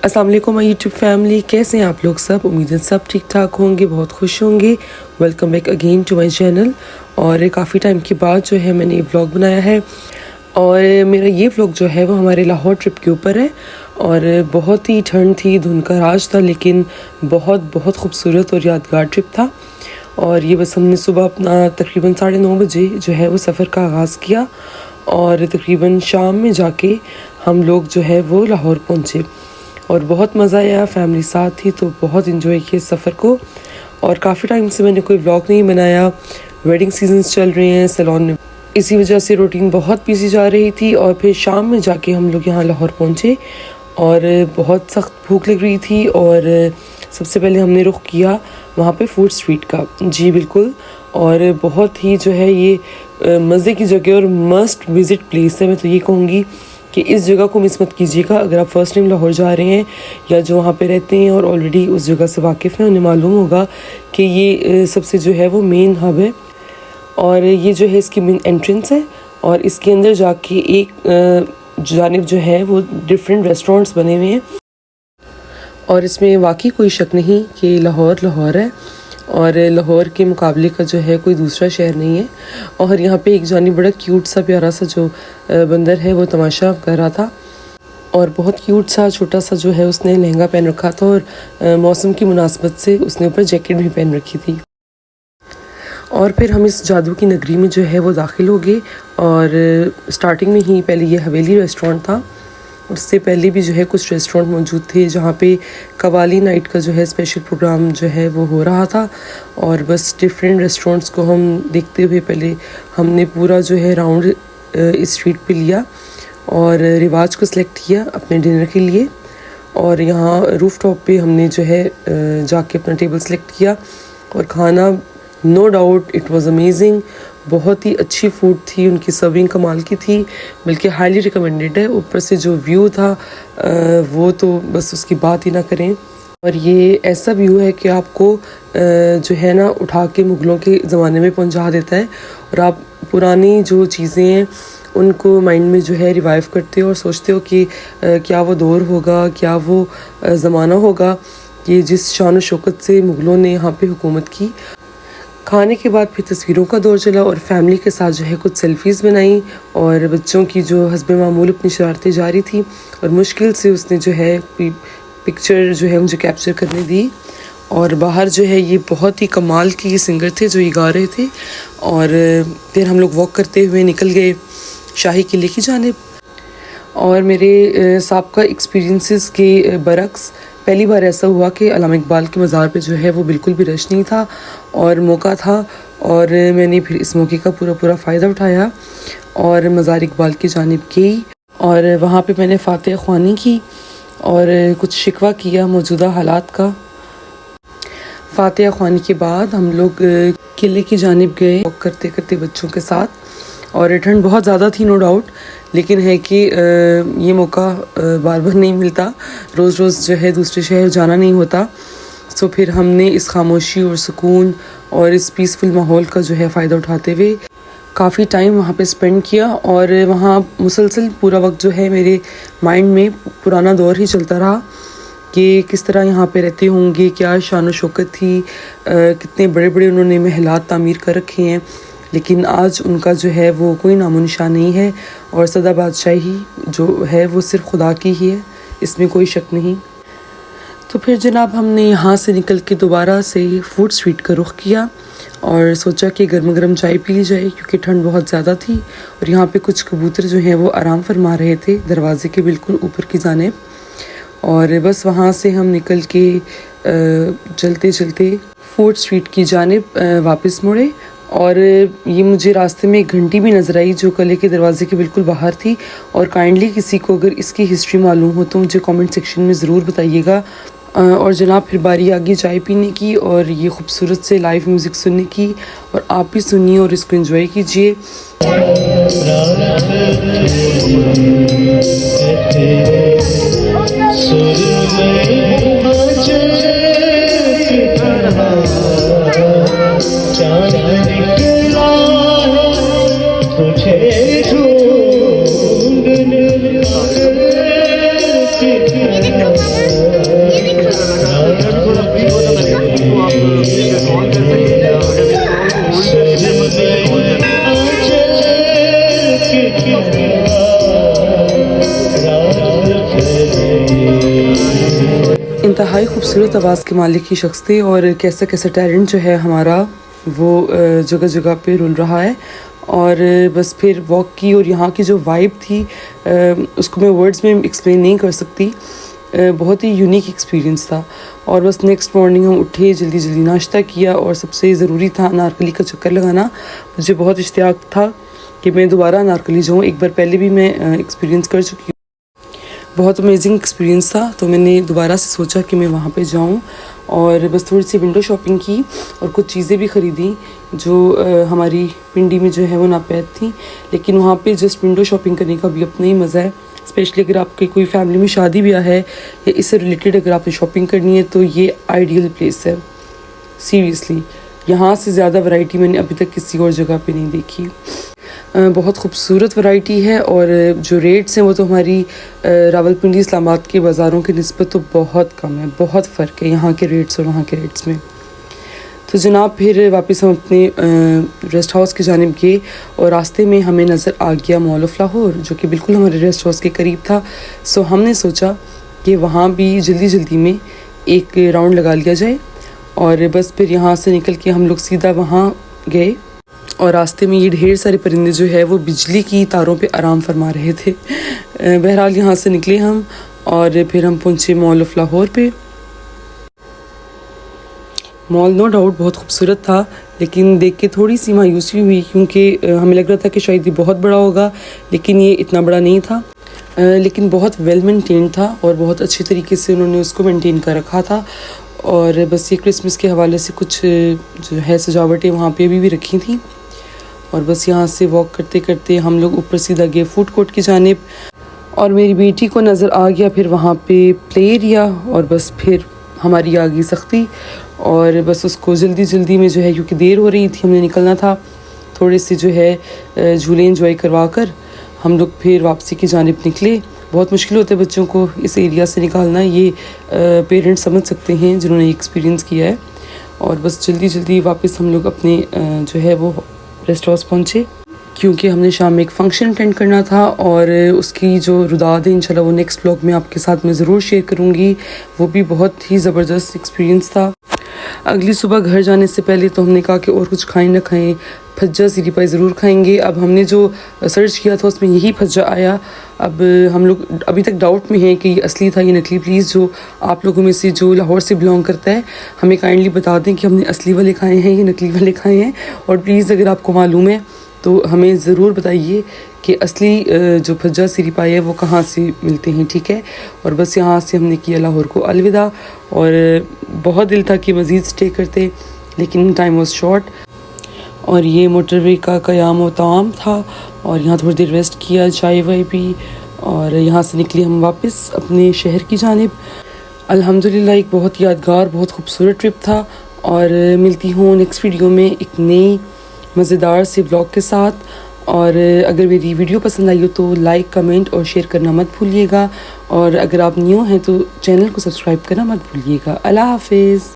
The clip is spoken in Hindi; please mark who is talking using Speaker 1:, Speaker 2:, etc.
Speaker 1: अस्सलाम वालेकुम माय यूट्यूब फैमिली, कैसे हैं आप लोग सब। उम्मीद है सब ठीक ठाक होंगे, बहुत खुश होंगे। Welcome back again to my channel. और काफ़ी टाइम के बाद जो है मैंने ये व्लॉग बनाया है और मेरा ये व्लॉग जो है वो हमारे लाहौर ट्रिप के ऊपर है। और बहुत ही ठंड थी, धुंध का राज था, लेकिन बहुत बहुत खूबसूरत और यादगार ट्रिप था। और ये बस हमने सुबह अपना तकरीबन 9:30 बजे जो है वो सफ़र का आगाज़ किया और तकरीबन शाम में जाके हम लोग जो है वो लाहौर पहुँचे और बहुत मज़ा आया। फैमिली साथ थी तो बहुत इन्जॉय किया सफ़र को। और काफ़ी टाइम से मैंने कोई व्लॉग नहीं बनाया, वेडिंग सीजन्स चल रहे हैं सैलून में, इसी वजह से रूटीन बहुत बिजी जा रही थी। और फिर शाम में जाके हम लोग यहाँ लाहौर पहुँचे और बहुत सख्त भूख लग रही थी। और सबसे पहले हमने रुख किया वहाँ पे फूड स्ट्रीट का। जी बिल्कुल, और बहुत ही जो है ये मज़े की जगह और मस्ट विज़िट प्लेस है। मैं तो ये कहूँगी कि इस जगह को मिस मत कीजिएगा। अगर आप फर्स्ट टाइम लाहौर जा रहे हैं या जो वहाँ पे रहते हैं और ऑलरेडी उस जगह से वाकिफ़ हैं, उन्हें मालूम होगा कि ये सबसे जो है वो मेन हब है। और ये जो है इसकी मेन एंट्रेंस है और इसके अंदर जाके एक जानिब जो है वो डिफरेंट रेस्टोरेंट्स बने हुए हैं। और इसमें वाकई कोई शक नहीं कि लाहौर लाहौर है और लाहौर के मुकाबले का जो है कोई दूसरा शहर नहीं है। और यहाँ पे एक जानी बड़ा क्यूट सा प्यारा सा जो बंदर है वो तमाशा कर रहा था और बहुत क्यूट सा छोटा सा जो है उसने लहंगा पहन रखा था और मौसम की मुनासबत से उसने ऊपर जैकेट भी पहन रखी थी। और फिर हम इस जादू की नगरी में जो है वो दाखिल हो गए। और स्टार्टिंग में ही पहले ये हवेली रेस्टोरेंट था, उससे पहले भी जो है कुछ रेस्टोरेंट मौजूद थे जहाँ पे कवाली नाइट का जो है स्पेशल प्रोग्राम जो है वो हो रहा था। और बस डिफरेंट रेस्टोरेंट्स को हम देखते हुए पहले हमने पूरा जो है राउंड इस स्ट्रीट पे लिया और रिवाज को सिलेक्ट किया अपने डिनर के लिए। और यहाँ रूफ टॉप पे हमने जो है जाके अपना टेबल सेलेक्ट किया और खाना no doubt it was amazing. बहुत ही अच्छी फूड थी, उनकी सर्विंग कमाल की थी, बल्कि हाईली रिकमेंडेड है। ऊपर से जो व्यू था वो तो बस उसकी बात ही ना करें। और ये ऐसा व्यू है कि आपको जो है ना उठा के मुग़लों के ज़माने में पहुंचा देता है और आप पुरानी जो चीज़ें हैं उनको माइंड में जो है रिवाइव करते हो और सोचते हो कि क्या वो दौर होगा, क्या वो ज़माना होगा कि जिस शान व शौकत से मुग़लों ने यहाँ पे हुकूमत की। खाने के बाद फिर तस्वीरों का दौर चला और फैमिली के साथ जो है कुछ सेल्फ़ीज़ बनाई और बच्चों की जो हस्बे मामूल अपनी शरारतें जारी थी और मुश्किल से उसने जो है कोई पिक्चर जो है मुझे कैप्चर करने दी। और बाहर जो है ये बहुत ही कमाल के ये सिंगर थे जो ये गा रहे थे। और फिर हम लोग वॉक करते हुए निकल गए शाही किले की जानिब। और मेरे साबका एक्सपीरियंसेस के बरक्स पहली बार ऐसा हुआ कि अल्लामा इकबाल के मज़ार पे जो है वो बिल्कुल भी रश नहीं था और मौका था और मैंने फिर इस मौके का पूरा फ़ायदा उठाया और मज़ार इकबाल की जानिब गई। और वहाँ पे मैंने फातिहा ख्वानी की और कुछ शिकवा किया मौजूदा हालात का। फातिहा ख्वानी के बाद हम लोग किले की जानिब गए वॉक करते करते बच्चों के साथ। और ठंड बहुत ज़्यादा थी नो डाउट, लेकिन है कि ये मौका बार बार नहीं मिलता, रोज़ रोज़ जो है दूसरे शहर जाना नहीं होता। सो फिर हमने इस खामोशी और सुकून और इस पीसफुल माहौल का जो है फ़ायदा उठाते हुए काफ़ी टाइम वहाँ पे स्पेंड किया। और वहाँ मुसलसल पूरा वक्त जो है मेरे माइंड में पुराना दौर ही चलता रहा कि किस तरह यहाँ पे रहते होंगे, क्या शान व शौकत थी, कितने बड़े बड़े उन्होंने महलात तामीर कर रखे हैं, लेकिन आज उनका जो है वो कोई नामो निशान नहीं है। और सदा बादशाही जो है वो सिर्फ खुदा की ही है, इसमें कोई शक नहीं। तो फिर जनाब हमने यहाँ से निकल के दोबारा से फूड स्ट्रीट का रुख किया और सोचा कि गर्मा गर्म चाय पी ली जाए क्योंकि ठंड बहुत ज़्यादा थी। और यहाँ पे कुछ कबूतर जो हैं वो आराम फरमा रहे थे दरवाज़े के बिल्कुल ऊपर की जानिब। और बस वहाँ से हम निकल के चलते चलते फूड स्ट्रीट की जानिब वापस मुड़े। और ये मुझे रास्ते में एक घंटी भी नज़र आई जो किले के दरवाज़े के बिल्कुल बाहर थी। और काइंडली किसी को अगर इसकी हिस्ट्री मालूम हो तो मुझे कमेंट सेक्शन में ज़रूर बताइएगा। और जनाब फिर बारी आ गई चाय पीने की और ये खूबसूरत से लाइव म्यूज़िक सुनने की। और आप भी सुनिए और इसको एंजॉय कीजिए। इंतहाई खूबसूरत आवाज़ के मालिक ही शख्स थे और कैसा कैसा टैलेंट जो है हमारा वो जगह जगह पे रुल रहा है। और बस फिर वॉक की और यहाँ की जो वाइब थी उसको मैं वर्ड्स में एक्सप्लेन नहीं कर सकती। बहुत ही यूनिक एक्सपीरियंस था। और बस नेक्स्ट मॉर्निंग हम उठे, जल्दी जल्दी नाश्ता किया और सबसे ज़रूरी था अनारकली का चक्कर लगाना। मुझे बहुत इश्तियाक था कि मैं दोबारा अनारकली जाऊँ। एक बार पहले भी मैं एक्सपीरियंस कर चुकी हूँ, बहुत अमेजिंग एक्सपीरियंस था, तो मैंने दोबारा से सोचा कि मैं वहाँ पे जाऊँ। और बस थोड़ी सी विंडो शॉपिंग की और कुछ चीज़ें भी ख़रीदी जो हमारी पिंडी में जो है वो नापैद थी। लेकिन वहाँ पे जस्ट विंडो शॉपिंग करने का भी अपना ही मज़ा है, स्पेशली अगर आपके कोई फैमिली में शादी ब्याह है या इससे रिलेटेड अगर आपने शॉपिंग करनी है तो ये आइडियल प्लेस है। सीरियसली यहाँ से ज़्यादा वैरायटी मैंने अभी तक किसी और जगह पे नहीं देखी। बहुत खूबसूरत वैरायटी है और जो रेट्स हैं वो तो हमारी रावलपिंडी इस्लामाबाद के बाज़ारों की निस्बत तो बहुत कम है, बहुत फ़र्क है यहाँ के रेट्स और वहाँ के रेट्स में। तो जनाब फिर वापस हम अपने रेस्ट हाउस की जानिब गए और रास्ते में हमें नज़र आ गया मॉल ऑफ लाहौर, जो कि बिल्कुल हमारे रेस्ट हाउस के करीब था। सो हमने सोचा कि वहाँ भी जल्दी जल्दी में एक राउंड लगा लिया जाए। और बस फिर यहाँ से निकल के हम लोग सीधा वहाँ गए और रास्ते में ये ढेर सारे परिंदे जो है वो बिजली की तारों पे आराम फरमा रहे थे। बहरहाल यहाँ से निकले हम और फिर हम पहुँचे मॉल ऑफ लाहौर पे। मॉल नो डाउट बहुत खूबसूरत था, लेकिन देख के थोड़ी सी मायूसी हुई क्योंकि हमें लग रहा था कि शायद ये बहुत बड़ा होगा, लेकिन ये इतना बड़ा नहीं था। लेकिन बहुत वेल मेंटेन था और बहुत अच्छे तरीके से उन्होंने उसको मेंटेन कर रखा था। और बस ये क्रिसमस के हवाले से कुछ जो है सजावटें वहाँ पे भी रखी थी। और बस यहाँ से वॉक करते करते हम लोग ऊपर सीधा गए फूड कोर्ट की जानिब। और मेरी बेटी को नज़र आ गया फिर वहाँ पे प्ले एरिया, और बस फिर हमारी आ गई सख्ती। और बस उसको जल्दी जल्दी में जो है, क्योंकि देर हो रही थी, हमने निकलना था, थोड़े से जो है झूले इंजॉय करवा कर हम लोग फिर वापसी की जानिब निकले। बहुत मुश्किल होता है बच्चों को इस एरिया से निकालना, ये पेरेंट्स समझ सकते हैं जिन्होंने एक्सपीरियंस किया है। और बस जल्दी जल्दी वापस हम लोग अपने जो है वो रेस्ट हाउस पहुँचे, क्योंकि हमने शाम में एक फ़ंक्शन अटेंड करना था। और उसकी जो रुदाद है इंशाल्लाह वो नेक्स्ट ब्लॉग में आपके साथ मैं ज़रूर शेयर करूँगी। वो भी बहुत ही ज़बरदस्त एक्सपीरियंस था। अगली सुबह घर जाने से पहले तो हमने कहा कि और कुछ खाएं ना खाएं, फज्जा सीरी पाई ज़रूर खाएंगे। अब हमने जो सर्च किया था उसमें यही फज्जा आया। अब हम लोग अभी तक डाउट में हैं कि ये असली था या नकली। प्लीज़ जो आप लोगों में से जो लाहौर से बिलोंग करता है हमें काइंडली बता दें कि हमने असली वाले खाए हैं या नकली वाले खाए हैं। और प्लीज़ अगर आपको मालूम है तो हमें ज़रूर बताइए कि असली जो फज्जा सीरी पाई है वो कहाँ से मिलते हैं, ठीक है। और बस यहाँ से हमने किया लाहौर को अलविदा। और बहुत दिल था कि मज़ीद स्टे करते, लेकिन टाइम वॉज शॉर्ट। और ये मोटरवे का क़याम व तमाम था और यहाँ थोड़ी देर रेस्ट किया, चाय वाय पी, और यहाँ से निकले हम वापस अपने शहर की जानिब। अल्हम्दुलिल्लाह एक बहुत यादगार, बहुत खूबसूरत ट्रिप था। और मिलती हूँ नेक्स्ट वीडियो में एक नई मज़ेदार से व्लॉग के साथ। और अगर मेरी वीडियो पसंद आई हो तो लाइक, कमेंट और शेयर करना मत भूलिएगा। और अगर आप न्यू हैं तो चैनल को सब्सक्राइब करना मत भूलिएगा। अल्लाह हाफिज़।